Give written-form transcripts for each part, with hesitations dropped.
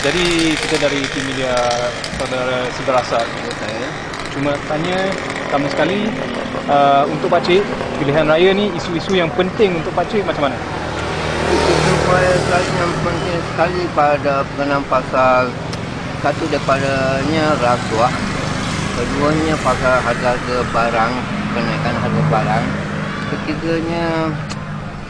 Jadi kita dari tim media saudara Seberasat. Cuma tanya pertama sekali, untuk pakcik, pilihan raya ni isu-isu yang penting untuk pakcik macam mana? Isu yang penting sekali pada berkenaan pasal satu daripadanya rasuah, keduanya pasal harga barang, kenaikan harga barang, ketiganya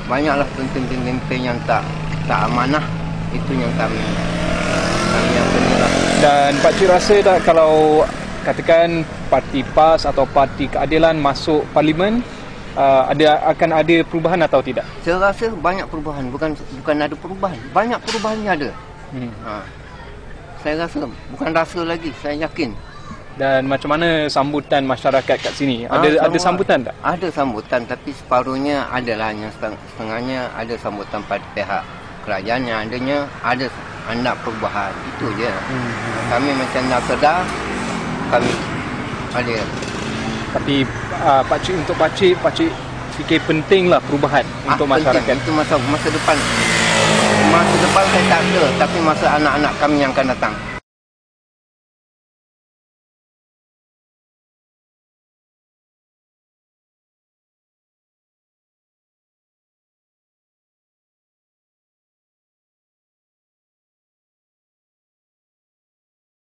banyaklah pemimpin-pemimpin yang tak amanah. Itu yang kami yang penilai. Dan pakcik rasa tak kalau katakan parti PAS atau Parti Keadilan masuk parlimen, akan ada perubahan atau tidak? Saya rasa banyak perubahan, bukan ada perubahan, banyak perubahannya ada. Saya rasa, bukan rasa lagi, saya yakin. Dan macam mana sambutan masyarakat kat sini? Ada sambutan tak? Ada sambutan, tapi separuhnya adalah, yang setengahnya ada sambutan pada pihak kerajaan, yang adanya ada anak perubahan. Itu je. Kami macam nak sedar, kami ada. Tapi untuk pakcik fikir pentinglah perubahan untuk masyarakat. Penting. Itu masa depan. Masa depan saya tak ada, tapi masa anak-anak kami yang akan datang.